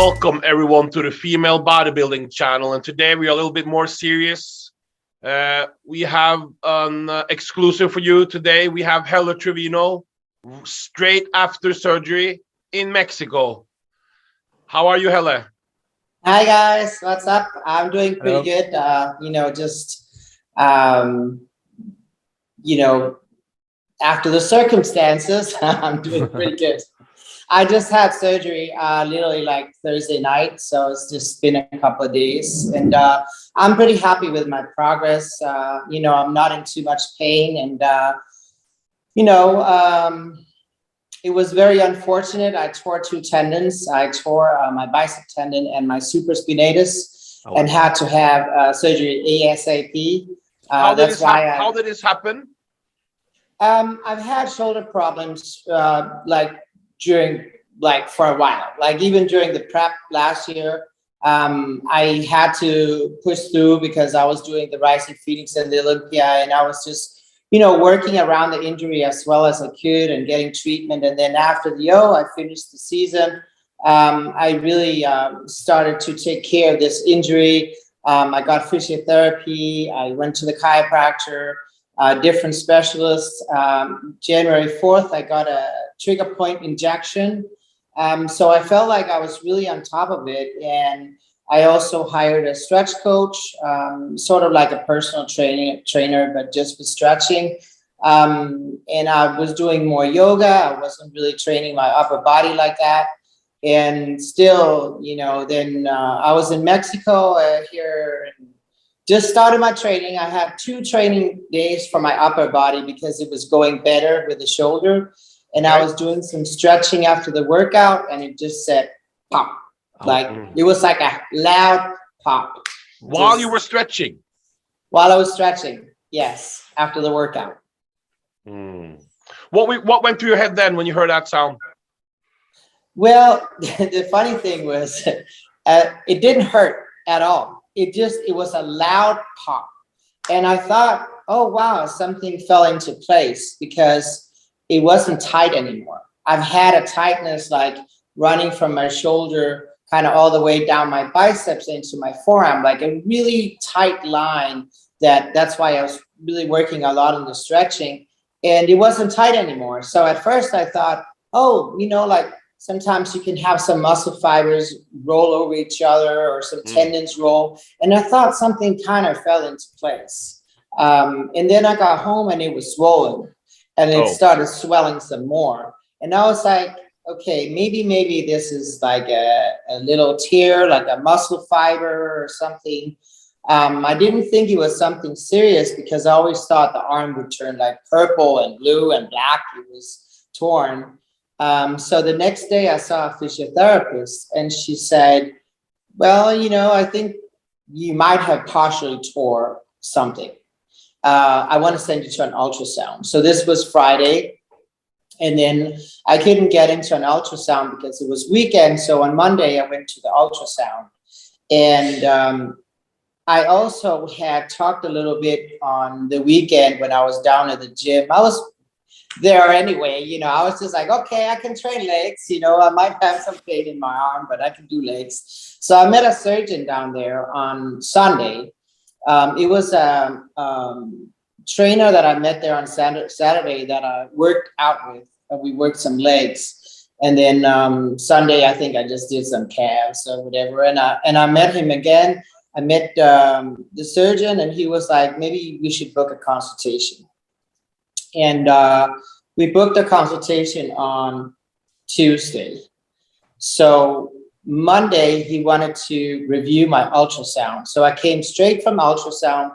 Welcome everyone to the Female Bodybuilding channel, and today we are a little bit more serious. We have an exclusive for you today. We have Helle Trevino straight after surgery in Mexico. How are you, Helle? Hi guys, what's up? I'm doing pretty good. After the circumstances, I'm doing pretty good. I just had surgery literally like Thursday night, so it's just been a couple of days, and I'm pretty happy with my progress. I'm not in too much pain, and it was very unfortunate. I tore two tendons. I tore my bicep tendon and my supraspinatus, and had to have surgery ASAP. How did this happen? I've had shoulder problems for a while, like even during the prep last year. I had to push through because I was doing the Rising Phoenix and the Olympia, and I was just working around the injury as well as I could and getting treatment. And then after I finished the season, I really started to take care of this injury. I got physiotherapy. I went to the chiropractor, different specialists. January 4th, I got a trigger point injection. So I felt like I was really on top of it. And I also hired a stretch coach, sort of like a personal trainer, but just with stretching. And I was doing more yoga. I wasn't really training my upper body like that. And still, then I was in Mexico here, and just started my training. I had 2 training days for my upper body because it was going better with the shoulder. And I was doing some stretching after the workout, and it just said pop. It was like a loud pop. While you were stretching? While I was stretching, yes, after the workout. What went through your head then when you heard that sound? Well, the funny thing was it didn't hurt at all. It was a loud pop. And I thought, oh, wow, something fell into place because it wasn't tight anymore. I've had a tightness like running from my shoulder kind of all the way down my biceps into my forearm, like a really tight line. That's why I was really working a lot on the stretching, and it wasn't tight anymore. So at first I thought, oh, like sometimes you can have some muscle fibers roll over each other or some tendons roll. And I thought something kind of fell into place. And then I got home and it was swollen, and it started swelling some more. And I was like, okay, maybe this is like a little tear, like a muscle fiber or something. I didn't think it was something serious because I always thought the arm would turn like purple and blue and black. It was torn. So the next day I saw a physiotherapist, and she said, well, I think you might have partially tore something. I want to send you to an ultrasound. So this was Friday. And then I couldn't get into an ultrasound because it was weekend. So on Monday, I went to the ultrasound. And I also had talked a little bit on the weekend when I was down at the gym. I was there anyway, I was just like, okay, I can train legs. I might have some pain in my arm, but I can do legs. So I met a surgeon down there on Sunday. It was a trainer that I met there on Saturday that I worked out with. We worked some legs, and then Sunday I think I just did some calves or whatever. And I met him again. I met the surgeon, and he was like, maybe we should book a consultation. And we booked a consultation on Tuesday. So Monday he wanted to review my ultrasound. So I came straight from ultrasound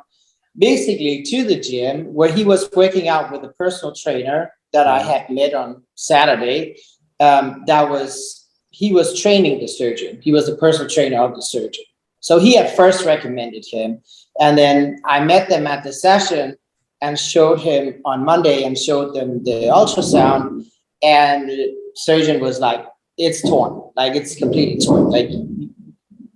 basically to the gym where he was working out with a personal trainer that I had met on Saturday. He was training the surgeon. He was the personal trainer of the surgeon. So he had first recommended him. And then I met them at the session and showed him on Monday and showed them the ultrasound. And the surgeon was like, it's torn, like it's completely torn. Like,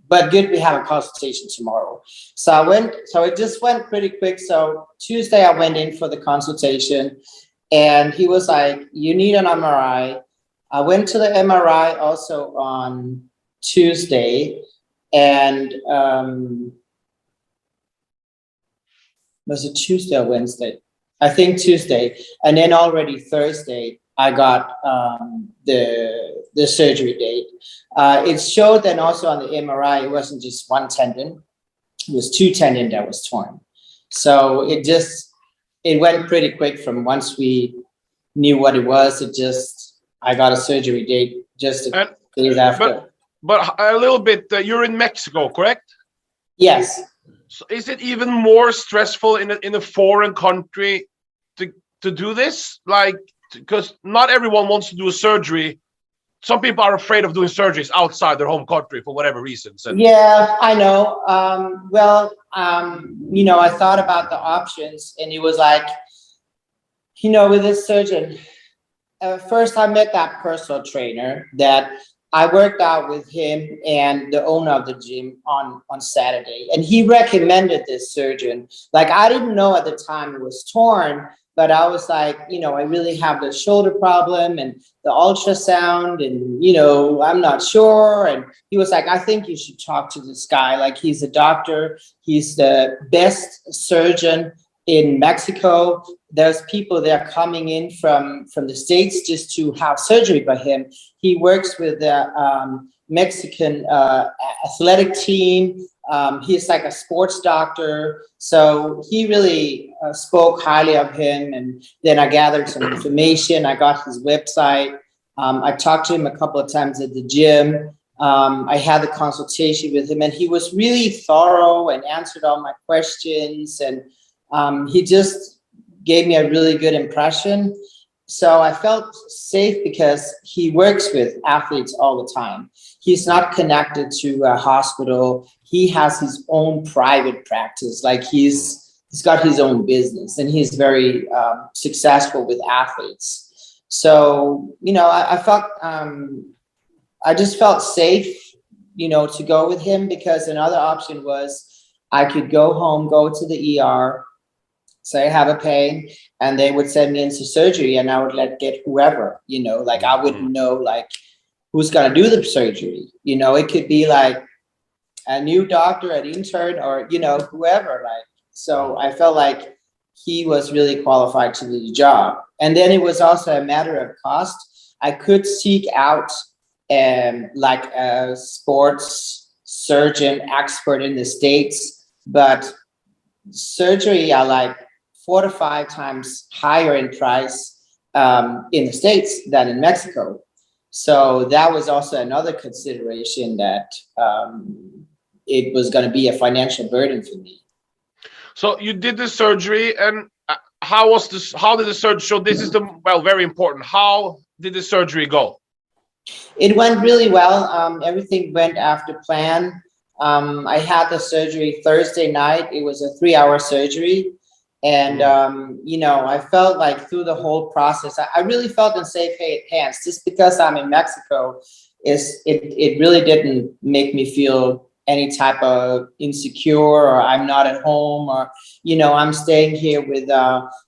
but good, we have a consultation tomorrow. So it just went pretty quick. So Tuesday I went in for the consultation, and he was like, you need an MRI. I went to the MRI also on Tuesday, and was it Tuesday or Wednesday? I think Tuesday, and then already Thursday I got the surgery date. It showed then also on the MRI it wasn't just one tendon; it was two tendon that was torn. So it went pretty quick from once we knew what it was. I got a surgery date just days after. But a little bit. You're in Mexico, correct? Yes. So is it even more stressful in a foreign country to do this? Like, because not everyone wants to do a surgery. Some people are afraid of doing surgeries outside their home country for whatever reasons. Yeah, I know. I thought about the options, and it was like, with this surgeon, first I met that personal trainer that I worked out with him and the owner of the gym on Saturday, and he recommended this surgeon. Like, I didn't know at the time it was torn, but I was like, I really have the shoulder problem and the ultrasound, and I'm not sure. And he was like, I think you should talk to this guy. Like, he's a doctor. He's the best surgeon in Mexico. There's people there coming in from the States just to have surgery by him. He works with the Mexican athletic team. He's like a sports doctor. So he really spoke highly of him. And then I gathered some information. I got his website. I talked to him a couple of times at the gym. I had the consultation with him, and he was really thorough and answered all my questions. And he just gave me a really good impression. So I felt safe because he works with athletes all the time. He's not connected to a hospital. He has his own private practice. Like, he's got his own business, and he's very successful with athletes. So, I felt, I just felt safe, to go with him, because another option was I could go home, go to the ER, say I have a pain, and they would send me into surgery, and I would get whoever, like, I wouldn't know like who's going to do the surgery. It could be like a new doctor, an intern, or, whoever, like. So I felt like he was really qualified to do the job. And then it was also a matter of cost. I could seek out like a sports surgeon expert in the States, but surgery are like 4 to 5 times higher in price in the States than in Mexico. So that was also another consideration, that it was going to be a financial burden for me. So you did the surgery, and how did the surgery? So this is very important. How did the surgery go? It went really well. Everything went after plan. I had the surgery Thursday night. It was a 3-hour surgery. And, I felt like through the whole process, I really felt in safe hands. Just because I'm in Mexico, it really didn't make me feel any type of insecure, or I'm not at home, or, I'm staying here with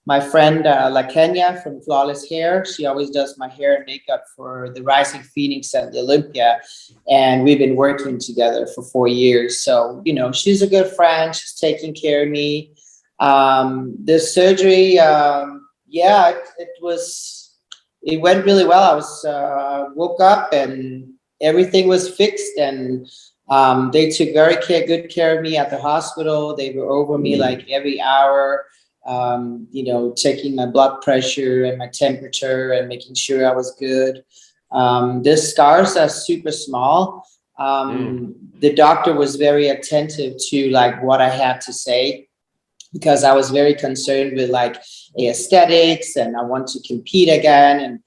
my friend La Kenya from Flawless Hair. She always does my hair and makeup for the Rising Phoenix and the Olympia. And we've been working together for 4 years. So, she's a good friend. She's taking care of me. The surgery, it went really well. I was woke up and everything was fixed, and they took very good care of me at the hospital. They were over me like every hour, checking my blood pressure and my temperature and making sure I was good. The scars are super small. The doctor was very attentive to like what I had to say, because I was very concerned with like aesthetics, and I want to compete again. And,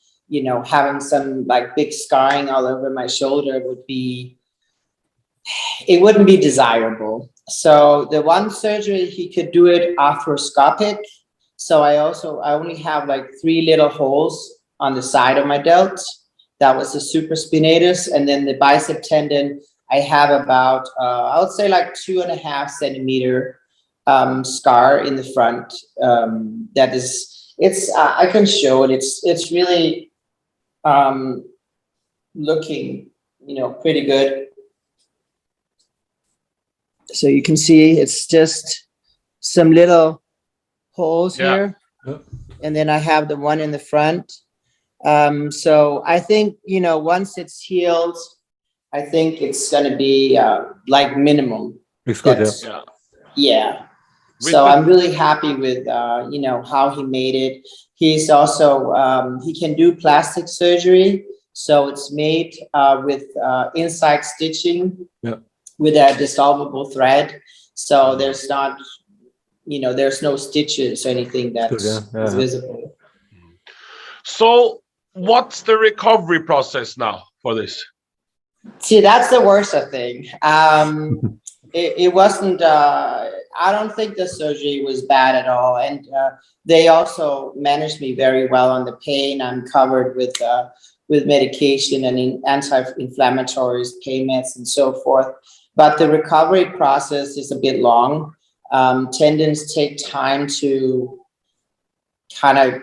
having some like big scarring all over my shoulder wouldn't be desirable. So the one surgery, he could do it arthroscopic. So I only have like 3 little holes on the side of my delt. That was the supraspinatus. And then the bicep tendon, I have about, I would say like 2.5 centimeter scar in the front. I can show it. It's really looking, pretty good. So you can see it's just some little holes here. Yeah. And then I have the one in the front. So I think, once it's healed, I think it's going to be like minimum. Looks good, That's- Yeah. Yeah. With So the- I'm really happy with, how he made it. He's also, he can do plastic surgery. So it's made with inside stitching with a dissolvable thread. So there's not, there's no stitches or anything that's yeah. visible. So what's the recovery process now for this? See, that's the worst thing. It wasn't, I don't think the surgery was bad at all. And they also managed me very well on the pain. I'm covered with medication and anti-inflammatories, pain meds, and so forth. But the recovery process is a bit long. Tendons take time to kind of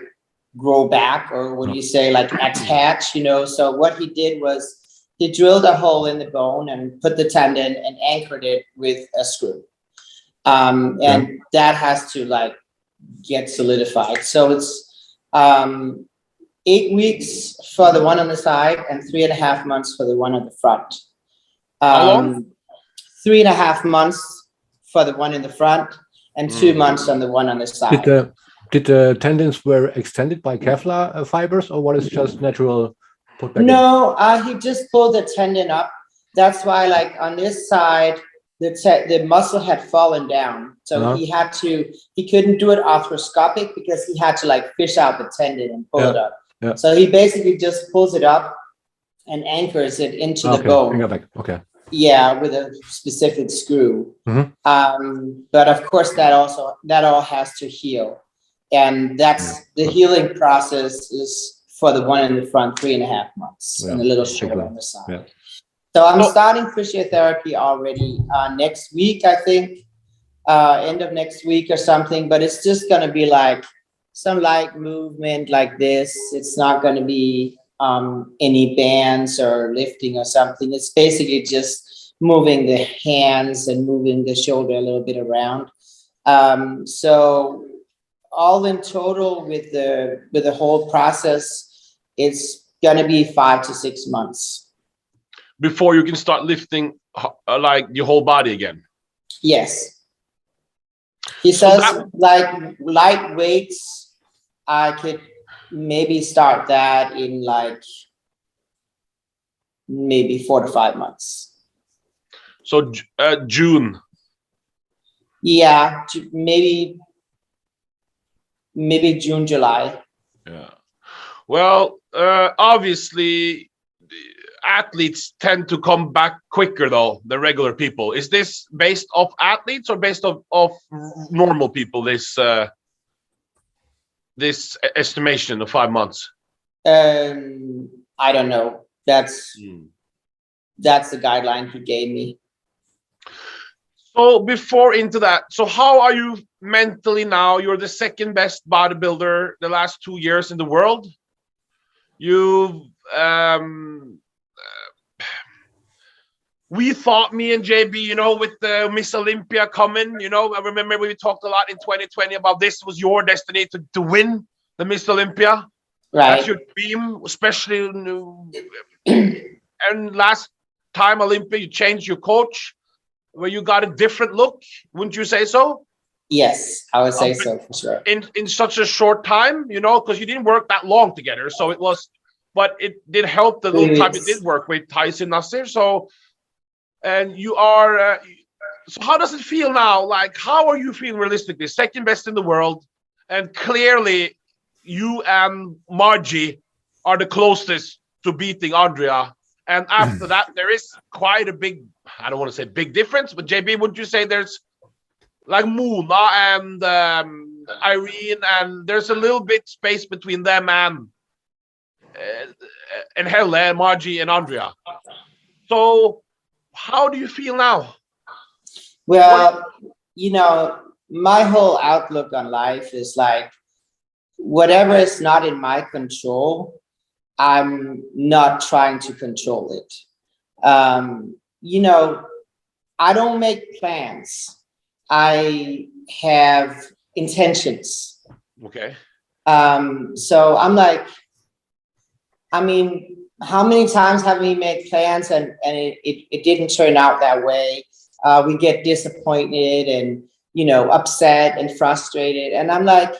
grow back, or what do you say, like attach, So what he did was he drilled a hole in the bone and put the tendon and anchored it with a screw. And that has to get solidified. So it's 8 weeks for the one on the side and 3.5 months for the one on the front. How long? 3.5 months for the one in the front and 2 months on the one on the side. Did the tendons were extended by Kevlar fibers, or what is just natural put back in? No, he just pulled the tendon up. That's why, on this side, the muscle had fallen down. So he couldn't do it arthroscopic because he had to fish out the tendon and pull it up. Yeah. So he basically just pulls it up and anchors it into the bone. Okay. Yeah, with a specific screw. But of course, that all has to heal. And that's the healing process is for the one in the front, 3.5 months, and a little short on the side. Yeah. So I'm starting physiotherapy already next week, I think, end of next week or something. But it's just going to be some light movement like this. It's not going to be any bands or lifting or something. It's basically just moving the hands and moving the shoulder a little bit around. So all in total with the whole process, it's going to be 5 to 6 months. Before you can start lifting your whole body again? Yes. He says light weights, I could maybe start that in maybe 4 to 5 months. So June? Yeah, maybe June, July. Yeah. Well, obviously, athletes tend to come back quicker though than regular people. Is this based off athletes or based off normal people? This estimation of 5 months. I don't know. That's the guideline he gave me. So before into that, so how are you mentally now? You're the second best bodybuilder the last 2 years in the world. You've we thought, me and JB, with the Miss Olympia coming, I remember we talked a lot in 2020 about this was your destiny to win the Miss Olympia. Right. That's your dream, especially. And last time Olympia, you changed your coach, where you got a different look. Wouldn't you say so? Yes, I would say so for sure. In such a short time, because you didn't work that long together. So it was, but it did help the little time you did work with Tyson Nasser. So, and you are, so how does it feel now? How are you feeling realistically? Second best in the world. And clearly you and Margie are the closest to beating Andrea. And after that, there is quite a big, I don't want to say big difference, but JB, wouldn't you say there's Mona and Irene, and there's a little bit space between them and Helle and Margie and Andrea. So how do you feel now? Well, my whole outlook on life is whatever is not in my control, I'm not trying to control it. I don't make plans. I have intentions. Okay. So I'm like, I mean, how many times have we made plans and it didn't turn out that way? We get disappointed and, you know, upset and frustrated. And I'm like,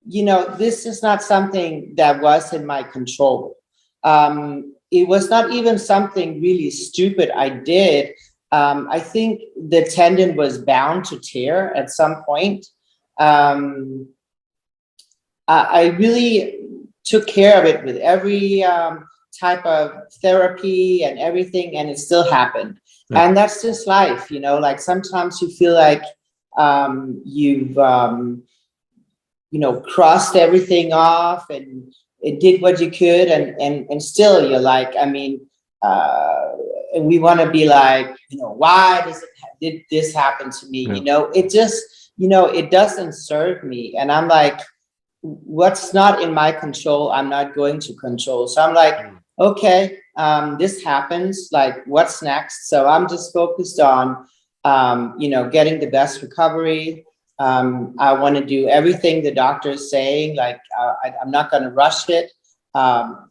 you know, this is not something that was in my control. It was not even something really stupid I did. I think the tendon was bound to tear at some point. I really took care of it with every type of therapy and everything, and it still happened. Yeah. And that's just life, you know, like sometimes you feel like you've, you know, crossed everything off and it did what you could. And still you're like, I mean, and we want to be like, you know, why did this happen to me? Yeah. You know, it just, you know, it doesn't serve me. And I'm like, what's not in my control, I'm not going to control. So I'm like, okay, this happens, like what's next? So I'm just focused on, you know, getting the best recovery. I want to do everything the doctor is saying, like I'm not going to rush it.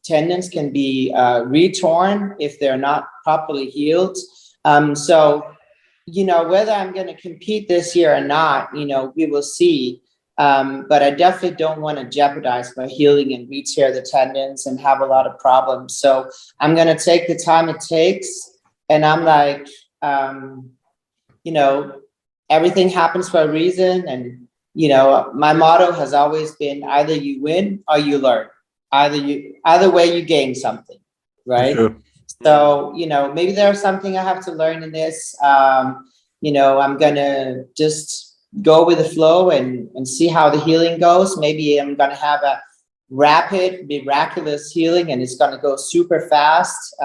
Tendons can be retorn if they're not properly healed. So, you know, whether I'm going to compete this year or not, you know, we will see. But I definitely don't want to jeopardize my healing and re-tear the tendons and have a lot of problems. So I'm going to take the time it takes. And I'm like, you know, everything happens for a reason. And, you know, my motto has always been either you win or you learn. Either way you gain something, right? Sure. So, you know, maybe there's something I have to learn in this. You know, I'm going to just go with the flow and see how the healing goes. Maybe I'm going to have a rapid, miraculous healing and it's going to go super fast.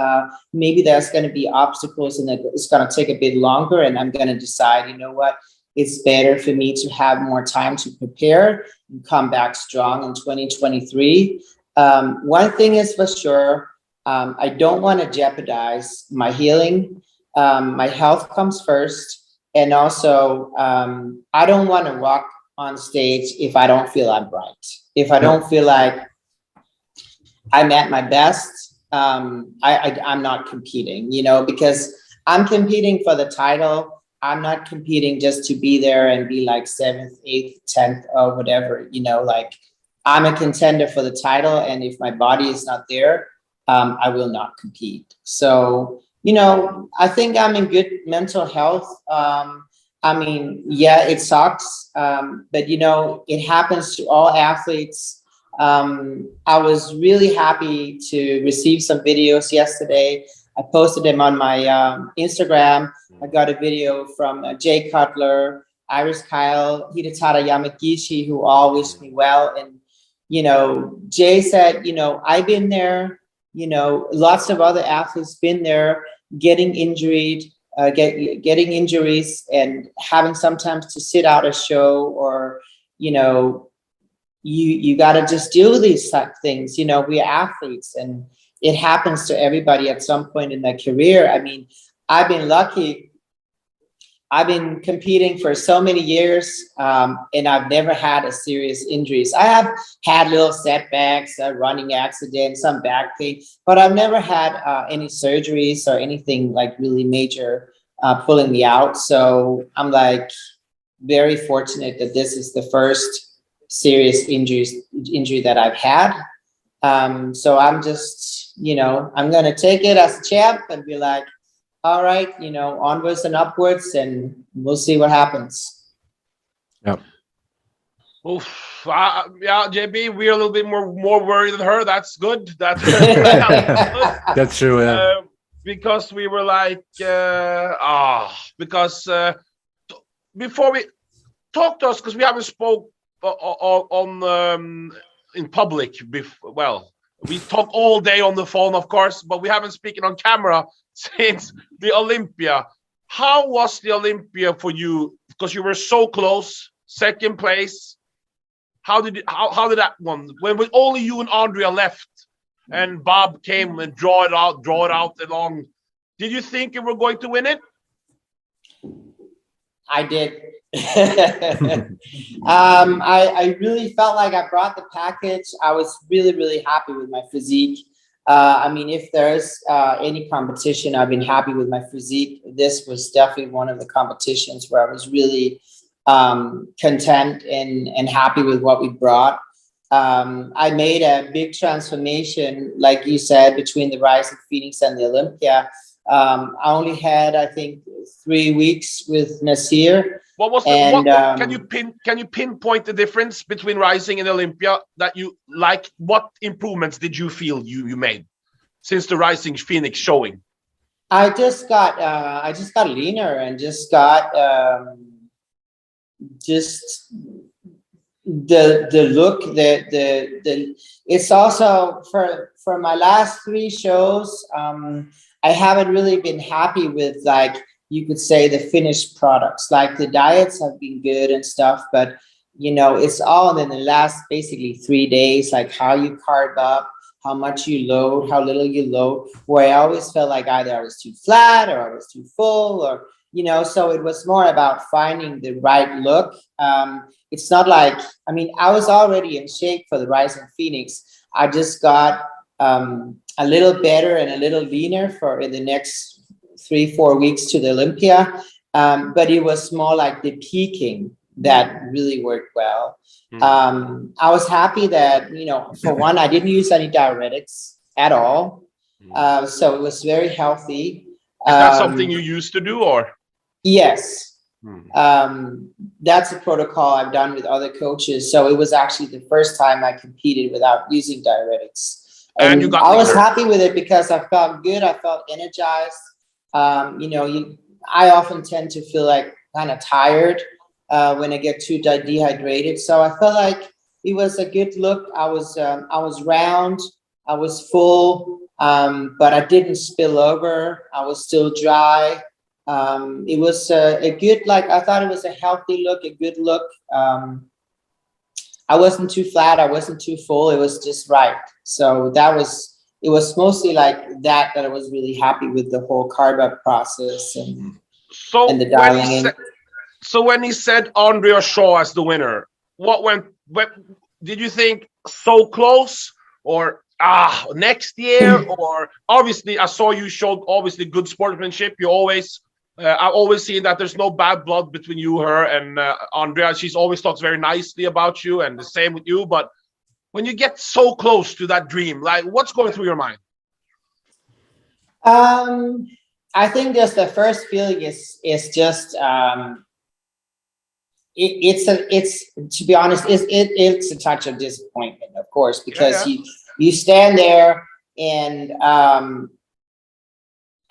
Maybe there's going to be obstacles and it's going to take a bit longer. And I'm going to decide, you know what, it's better for me to have more time to prepare and come back strong in 2023. One thing is for sure, I don't want to jeopardize my healing. My health comes first. And also, I don't want to walk on stage if I don't feel I'm right. If I don't feel like I'm at my best, I'm not competing, you know, because I'm competing for the title. I'm not competing just to be there and be like 7th, 8th, 10th or whatever, you know, like I'm a contender for the title. And if my body is not there, I will not compete. So, you know, I think I'm in good mental health. I mean, yeah, it sucks, but you know, it happens to all athletes. I was really happy to receive some videos yesterday. I posted them on my Instagram. I got a video from Jay Cutler, Iris Kyle, Hidetada Yamagishi, who all wished me well. And, you know, Jay said, you know, I've been there, you know, lots of other athletes been there, getting injured, getting injuries and having sometimes to sit out a show or, you know, you got to just deal with these things. You know, we're athletes and it happens to everybody at some point in their career. I mean, I've been lucky. I've been competing for so many years and I've never had a serious injuries. I have had little setbacks, a running accident, some back pain, but I've never had any surgeries or anything like really major pulling me out. So I'm like very fortunate that this is the first serious injury that I've had. So I'm just, you know, I'm going to take it as a champ and be like, all right, you know, onwards and upwards, and we'll see what happens. Yeah. Oof. Yeah, JB, we're a little bit more worried than her. That's good. That's That's true. Yeah. Because we were like, because before we talk to us, because we haven't spoke on in public. Well, we talk all day on the phone, of course, but we haven't spoken on camera since the Olympia. How was the Olympia for you? Because you were so close, second place. How did that one? When only you and Andrea left, and Bob came and draw it out along. Did you think you were going to win it? I did. I really felt like I brought the package. I was really happy with my physique. I mean, if there's any competition, I've been happy with my physique. This was definitely one of the competitions where I was really content and happy with what we brought. I made a big transformation, like you said, between the Rising Phoenix and the Olympia. I only had, I think, 3 weeks with Nasir. What was the, can you pinpoint the difference between Rising and Olympia that you like? What improvements did you feel you made since the Rising Phoenix showing? I just got leaner and just got just the look, the it's also for my last 3 shows, I haven't really been happy with, like, you could say, the finished products. Like, the diets have been good and stuff, but you know, it's all in the last basically 3 days, like how you carb up, how much you load, how little you load, where I always felt like either I was too flat or I was too full, or, you know, so it was more about finding the right look. It's not like, I mean, I was already in shape for the Rising Phoenix. I just got a little better and a little leaner for in the next 3-4 weeks to the Olympia. But it was more like the peaking that really worked well. I was happy that, you know, for one, I didn't use any diuretics at all. So it was very healthy. Is that something you used to do, or? Yes. That's a protocol I've done with other coaches. So it was actually the first time I competed without using diuretics. And you got I was happy with it because I felt good. I felt energized. You know, I often tend to feel like kind of tired when I get too dehydrated. So I felt like it was a good look. I was round, I was full, but I didn't spill over. I was still dry. It was a good, like, I thought it was a healthy look, a good look. I wasn't too flat, I wasn't too full, it was just right. So it was mostly like that I was really happy with the whole carb up process and the dialing in. So when he said Andrea Shaw as the winner, what did you think so close, or next year? Or obviously I saw you showed obviously good sportsmanship. You always I've always seen that there's no bad blood between you, her, and Andrea. She's always talks very nicely about you, and the same with you. But when you get so close to that dream, like, what's going through your mind? I think just the first feeling is just it's to be honest, it's a touch of disappointment, of course, because you stand there and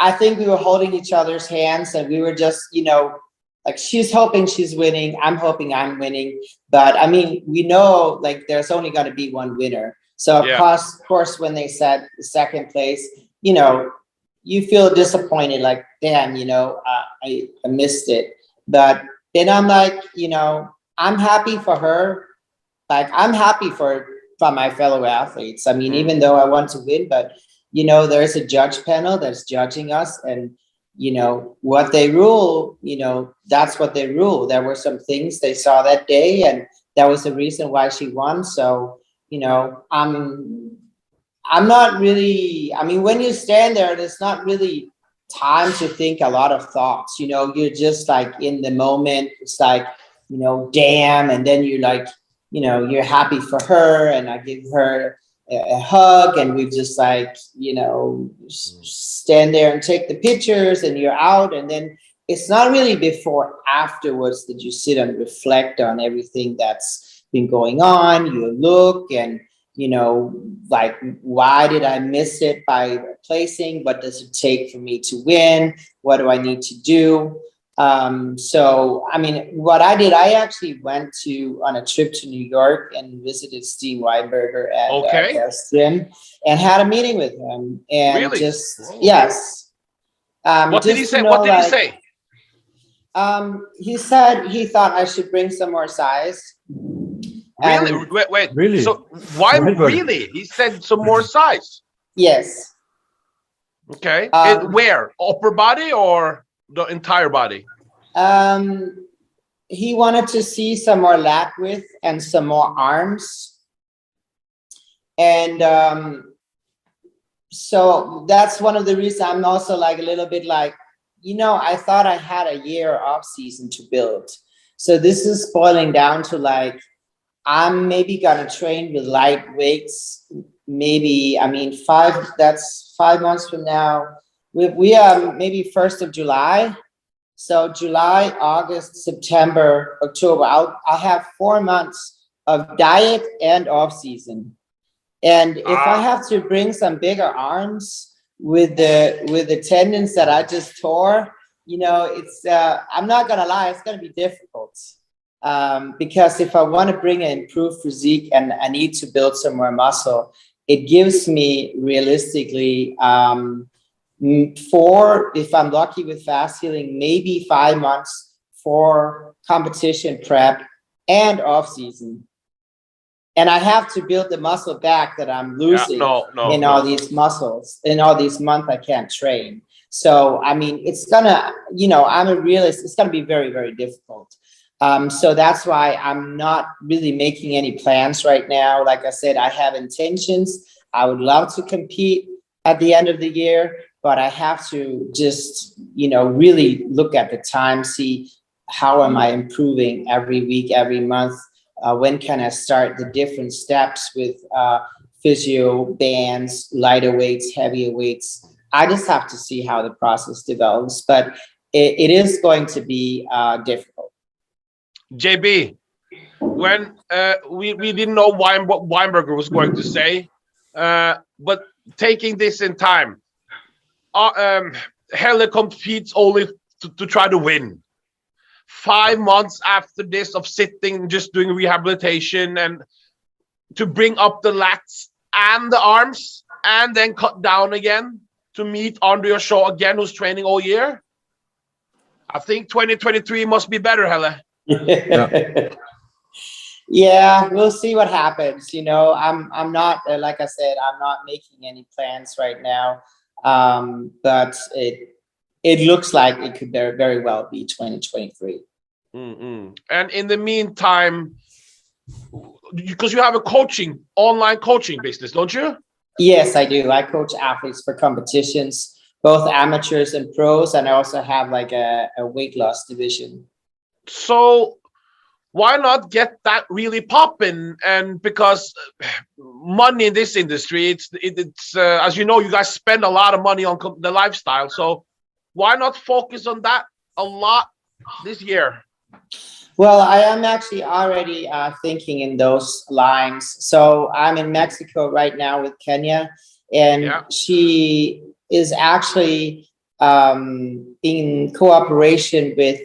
I think we were holding each other's hands and we were just, you know, like, she's hoping she's winning, I'm hoping I'm winning. But I mean, we know, like, there's only going to be one winner. So of course, when they said second place, you know, you feel disappointed, like, damn, you know, I missed it. But then I'm like, you know, I'm happy for her. Like, I'm happy for my fellow athletes. I mean, even though I want to win, but you know, there's a judge panel that's judging us, and you know what they rule, you know, that's what they rule. There were some things they saw that day, and that was the reason why she won. So, you know, I'm not really, I mean, when you stand there, there's not really time to think a lot of thoughts, you know, you're just like in the moment. It's like, you know, damn. And then you're like, you know, you're happy for her, and I give her a hug, and we just, like, you know, stand there and take the pictures, and you're out. And then it's not really before afterwards that you sit and reflect on everything that's been going on. You look and, you know, like, why did I miss it by placing? What does it take for me to win? What do I need to do? So, I mean, what I did, I actually went on a trip to New York and visited Steve Weinberger at his gym and had a meeting with him. And really? Yes. What did he say? What did he say? He said he thought I should bring some more size. Really? Wait. Really? So why really? He said some more size. Yes. Okay. Where? Upper body or the entire body? He wanted to see some more lat width and some more arms. And so that's one of the reasons I'm also like a little bit like, you know, I thought I had a year off season to build. So this is boiling down to like, I'm maybe gonna train with light weights. Maybe, I mean, that's 5 months from now. We are maybe 1st of July. So July, August, September, October, I'll have 4 months of diet and off season. And if I have to bring some bigger arms with the tendons that I just tore, you know, it's I'm not gonna lie, it's gonna be difficult. Because if I want to bring an improved physique and I need to build some more muscle, it gives me realistically 4, if I'm lucky with fast healing, maybe 5 months for competition prep and off season. And I have to build the muscle back that I'm losing all these muscles. In all these months I can't train. So, I mean, it's gonna, you know, I'm a realist. It's gonna be very, very difficult. So that's why I'm not really making any plans right now. Like I said, I have intentions. I would love to compete at the end of the year, but I have to just, you know, really look at the time, see how am I improving every week, every month. When can I start the different steps with physio, bands, lighter weights, heavier weights? I just have to see how the process develops, but it is going to be difficult. JB, when we didn't know what Weinberger was going to say, but taking this in time, Helle competes only to try to win. 5 months after this of sitting, just doing rehabilitation and to bring up the lats and the arms and then cut down again to meet Andre Shaw again, who's training all year. I think 2023 must be better, Helle. Yeah, we'll see what happens. You know, I'm not, like I said, I'm not making any plans right now. But it looks like it could very well be 2023. And in the meantime, because you have a online coaching business, don't you? Yes, I do. I coach athletes for competitions, both amateurs and pros, and I also have like a weight loss division. So why not get that really popping? And because money in this industry, it's as you know, you guys spend a lot of money on the lifestyle. So why not focus on that a lot this year? Well, I am actually already thinking in those lines. So I'm in Mexico right now with Kenya, and she is actually in cooperation with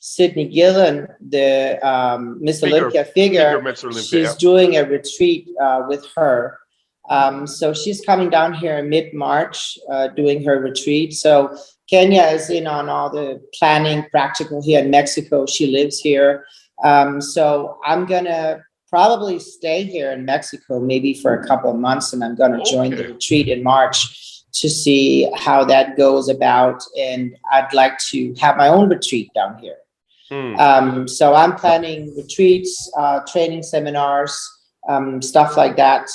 Sydney Gillen, the Miss Olympia figure. She's doing a retreat with her. So she's coming down here in mid-March, doing her retreat. So Kenya is in on all the planning, practical here in Mexico. She lives here. So I'm gonna probably stay here in Mexico, maybe for a couple of months, and I'm gonna join the retreat in March to see how that goes about. And I'd like to have my own retreat down here. So I'm planning retreats, training seminars, stuff like that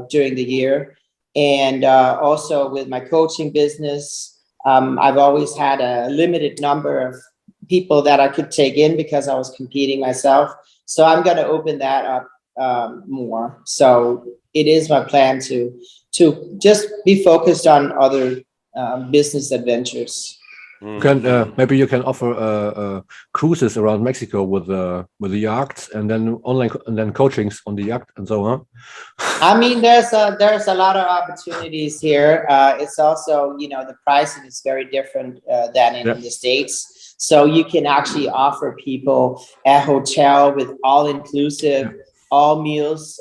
during the year. And also with my coaching business, I've always had a limited number of people that I could take in because I was competing myself. So I'm going to open that up more. So it is my plan to just be focused on other business adventures. Maybe you can offer cruises around Mexico with the yachts, and then online and then coachings on the yacht and so on. I mean, there's a lot of opportunities here. It's also, you know, the pricing is very different than in the States. So you can actually offer people a hotel with all inclusive, all meals.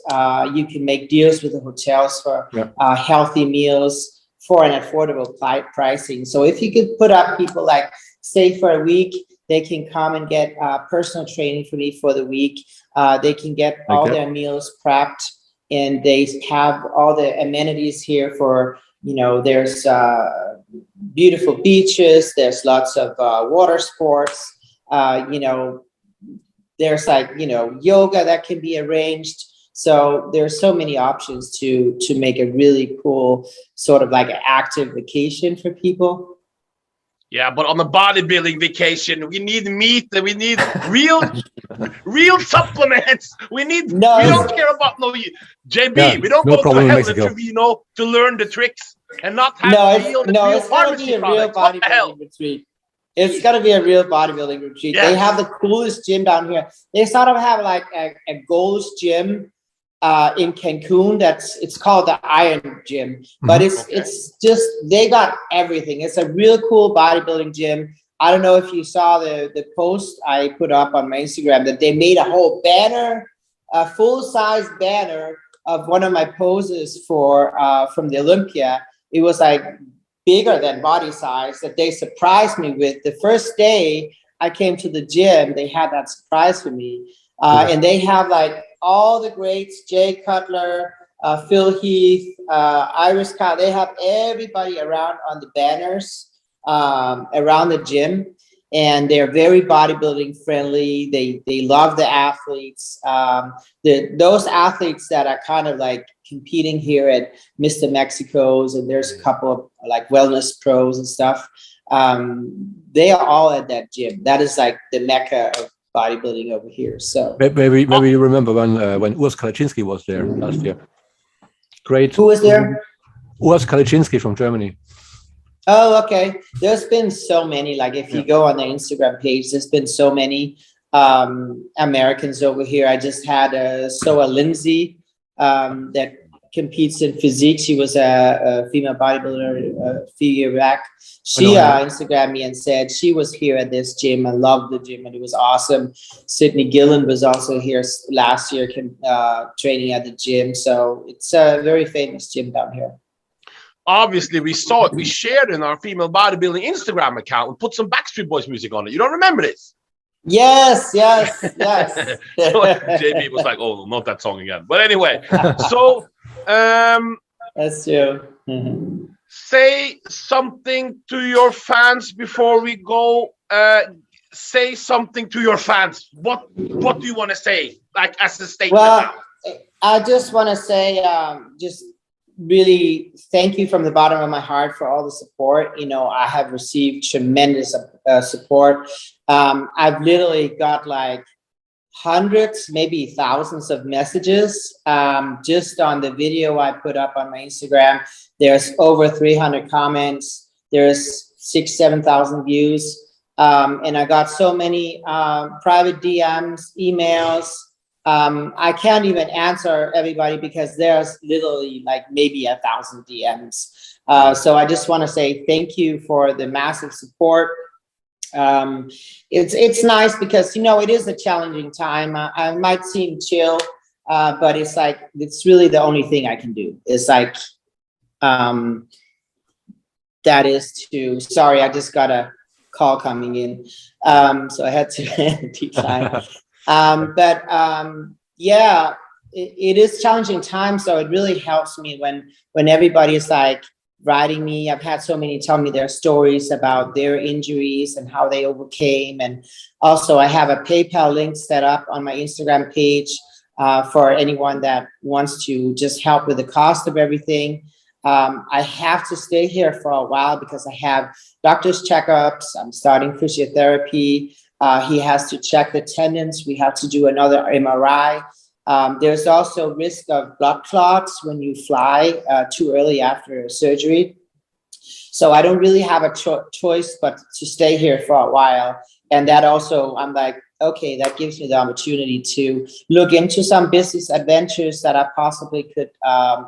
You can make deals with the hotels for healthy meals for an affordable pricing. So if you could put up people like, say for a week, they can come and get personal training for me for the week. They can get all their meals prepped, and they have all the amenities here for You know, there's beautiful beaches. There's lots of water sports. You know, there's like, you know, yoga that can be arranged. So there's so many options to make a really cool sort of like an active vacation for people. Yeah, but on the bodybuilding vacation, we need meat and we need real supplements. We don't care about JB. Yeah, we don't no go to problem in Helle Mexico. Trevino to learn the tricks and not have real it's gonna be pharmacy a real products. What the hell? bodybuilding retreat. It's gonna be a real bodybuilding retreat. Yes. They have the coolest gym down here. They sort of have like a Gold's gym in Cancun. It's called the Iron Gym, but it's just, they got everything. It's a real cool bodybuilding gym. I don't know if you saw the post I put up on my Instagram that they made a whole banner, a full-size banner of one of my poses for from the Olympia. It was like bigger than body size that they surprised me with. The first day I came to the gym, they had that surprise for me. And they have like all the greats, Jay Cutler, Phil Heath, Iris Kyle. They have everybody around on the banners around the gym. And they're very bodybuilding friendly. They love the athletes. Those athletes that are kind of like competing here at Mr. Mexico's, and there's a couple of like wellness pros and stuff. They are all at that gym. That is like the mecca of bodybuilding over here. So maybe you remember when Urs Kaliczynski was there last year. Great. Who was there? Urs Kaliczynski from Germany. Oh, okay. There's been so many. Like if you go on the Instagram page, there's been so many Americans over here. I just had Soa Lindsay that competes in physique. She was a female bodybuilder a few years back. She Instagrammed me and said she was here at this gym. I loved the gym and it was awesome. Sydney Gillen was also here last year training at the gym. So it's a very famous gym down here. Obviously, we saw it. We shared in our female bodybuilding Instagram account. We put some Backstreet Boys music on it. You don't remember this? Yes. So JB was like, "Oh, not that song again." But anyway, so that's true. Say something to your fans before we go. Say something to your fans. What do you want to say? Like as a statement. Well, I just want to say, just really thank you from the bottom of my heart for all the support. You know, I have received tremendous support. I've literally got like hundreds, maybe thousands of messages. Just on the video I put up on my Instagram, there's over 300 comments. There's 7,000 views. And I got so many private DMs, emails. I can't even answer everybody because there's literally like maybe 1,000 DMs. So I just want to say thank you for the massive support. It's nice because, you know, it is a challenging time. I might seem chill, but it's like, it's really the only thing I can do. It's like, that is to, sorry, I just got a call coming in. So I had to decline. Yeah, it is challenging time. So it really helps me when everybody is like writing me. I've had so many tell me their stories about their injuries and how they overcame. And also I have a PayPal link set up on my Instagram page for anyone that wants to just help with the cost of everything. I have to stay here for a while because I have doctor's checkups. I'm starting physiotherapy. He has to check the tendons. We have to do another MRI. There's also risk of blood clots when you fly too early after surgery. So I don't really have a choice but to stay here for a while. And that also, I'm like, okay, that gives me the opportunity to look into some business adventures that I possibly could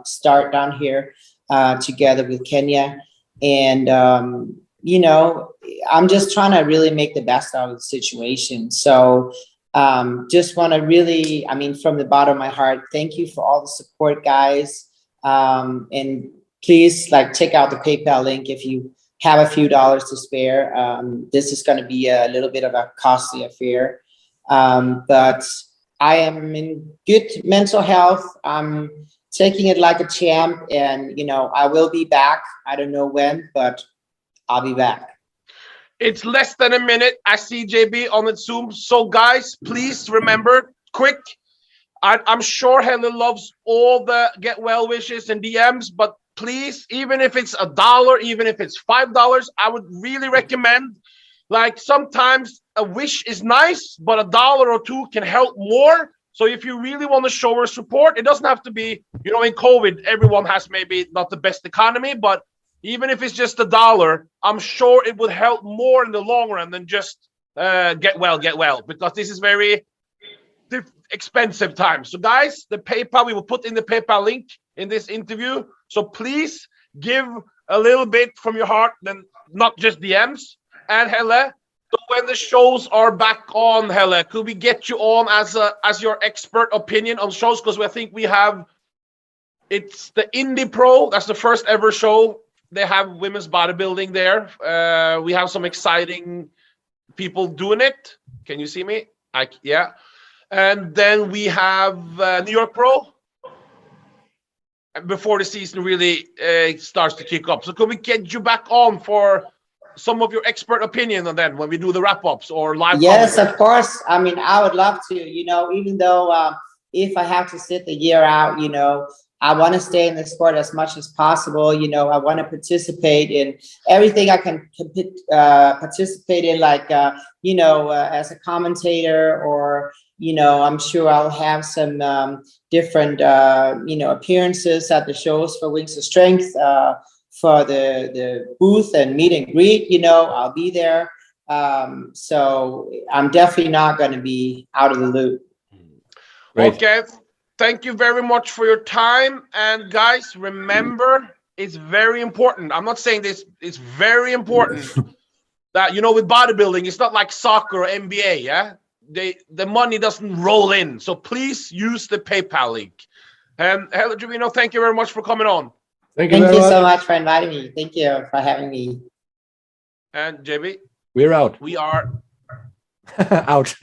start down here together with Kenya. And, you know, I'm just trying to really make the best out of the situation. So just want to really, I mean, from the bottom of my heart, thank you for all the support, guys. And please, like, check out the PayPal link if you have a few dollars to spare. This is going to be a little bit of a costly affair. But I am in good mental health. I'm taking it like a champ, and I will be back. I don't know when, but I'll be back. It's less than a minute. I see JB on the Zoom. So guys, please remember, quick. I'm sure Helle loves all the get well wishes and DMs, but please, even if it's $1, even if it's $5, I would really recommend, like, sometimes a wish is nice, but $1 or $2 can help more. So if you really want to show her support, it doesn't have to be, in COVID, everyone has maybe not the best economy, but even if it's just $1, I'm sure it would help more in the long run than just get well, because this is very expensive time. So guys, the PayPal, we will put in the PayPal link in this interview. So please give a little bit from your heart, then not just DMs. And Helle, so when the shows are back on, Helle, could we get you on as your expert opinion on shows? Because I think it's the Indie Pro. That's the first ever show. They have women's bodybuilding there. We have some exciting people doing it. Can you see me? Yeah. And then we have New York Pro before the season really starts to kick up. So could we get you back on for some of your expert opinion on then when we do the wrap-ups or live? Yes, of course. I mean, I would love to, even though if I have to sit the year out, I want to stay in the sport as much as possible. I want to participate in everything I can participate in, like, as a commentator, or, I'm sure I'll have some different, appearances at the shows for Wings of Strength, for the booth and meet and greet, I'll be there. So I'm definitely not going to be out of the loop. Great. Okay. Thank you very much for your time. And guys, remember, it's very important. I'm not saying this, it's very important that, with bodybuilding, it's not like soccer or NBA, yeah? The money doesn't roll in. So please use the PayPal link. And Helle Trevino, thank you very much for coming on. Thank you Thank very you much. so much for inviting me. Thank you for having me. And JB, We're out. we are Out.